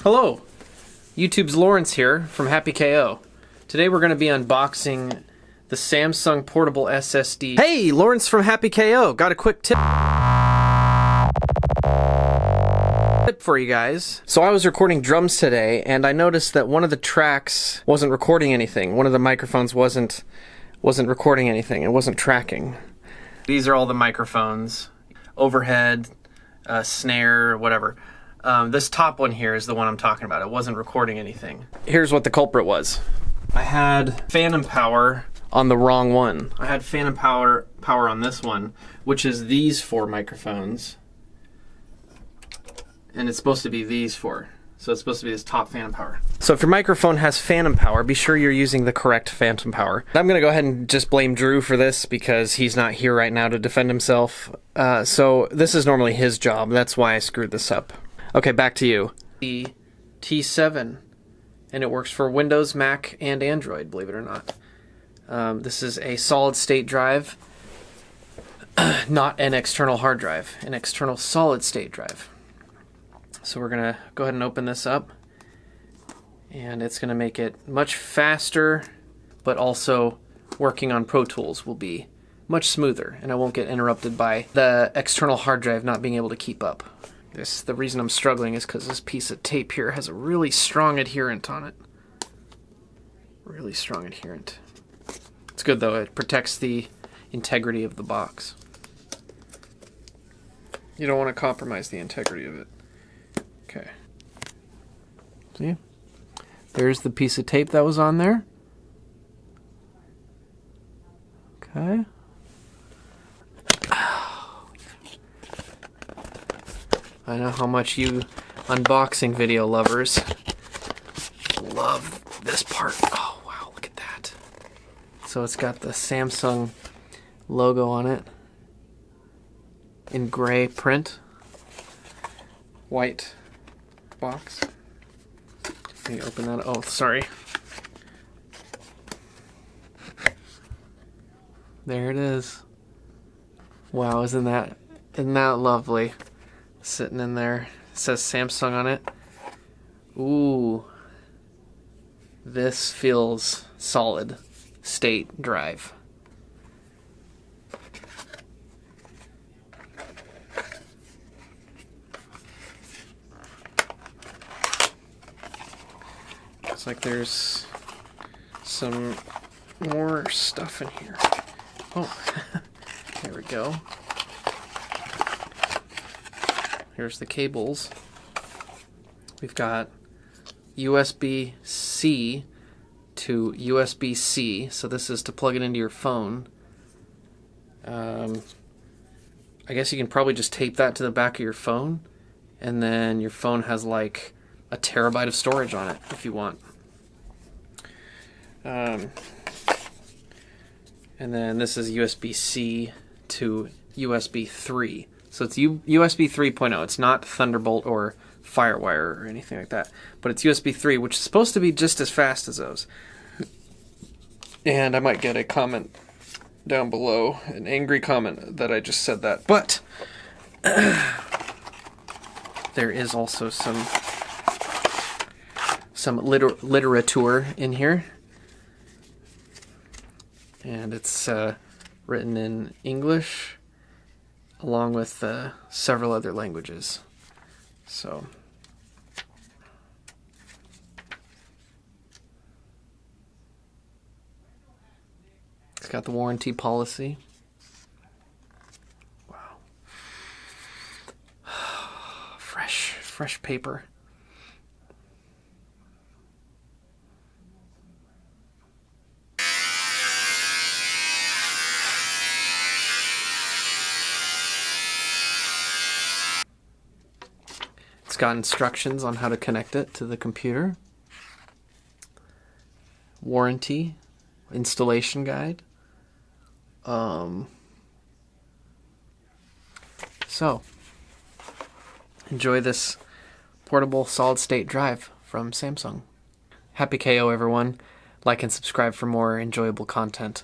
Hello, YouTube's Laurence here from Happy KO. Today we're going to be unboxing the Samsung portable SSD. Hey, Laurence from Happy KO. Got a quick tip for you guys. So I was recording drums today and I noticed that one of the tracks wasn't recording anything. One of the microphones wasn't recording anything. It wasn't tracking. These are all the microphones. Overhead, snare, whatever. This top one here is the one I'm talking about. It wasn't recording anything. Here's what the culprit was. I had phantom power on the wrong one. I had phantom power on this one, which is these four microphones. And it's supposed to be these four. So it's supposed to be this top phantom power. So if your microphone has phantom power, be sure you're using the correct phantom power. I'm gonna go ahead and just blame Drew for this because he's not here right now to defend himself. So this is normally his job. That's why I screwed this up. Okay, back to you. The T7, and it works for Windows, Mac, and Android, believe it or not. This is a solid state drive, not an external hard drive, an external solid state drive. So we're gonna go ahead and open this up, and it's gonna make it much faster, but also working on Pro Tools will be much smoother, and I won't get interrupted by the external hard drive not being able to keep up. The reason I'm struggling is because this piece of tape here has a really strong adherent on it. Really strong adherent. It's good though, it protects the integrity of the box. You don't want to compromise the integrity of it. Okay. See? There's the piece of tape that was on there. Okay. I know how much you unboxing video lovers love this part. Oh wow, look at that. So it's got the Samsung logo on it in gray print. White box. Let me open that. Oh, sorry. There it is. Wow, isn't that lovely? Sitting in there. It says Samsung on it. Ooh. This feels solid state drive. Looks like there's some more stuff in here. Oh, there we go. Here's the cables. We've got USB-C to USB-C, so this is to plug it into your phone. I guess you can probably just tape that to the back of your phone, and then your phone has like a terabyte of storage on it if you want. And then this is USB-C to USB 3. So it's USB 3.0. It's not Thunderbolt or Firewire or anything like that. But it's USB 3, which is supposed to be just as fast as those. And I might get a comment down below, an angry comment that I just said that. But there is also some literature in here. And it's written in English, along with several other languages. So it's got the warranty policy. Wow. Fresh paper. It's got instructions on how to connect it to the computer. Warranty, installation guide. So, enjoy this portable solid-state drive from Samsung. Happy KO, everyone. Like and subscribe for more enjoyable content.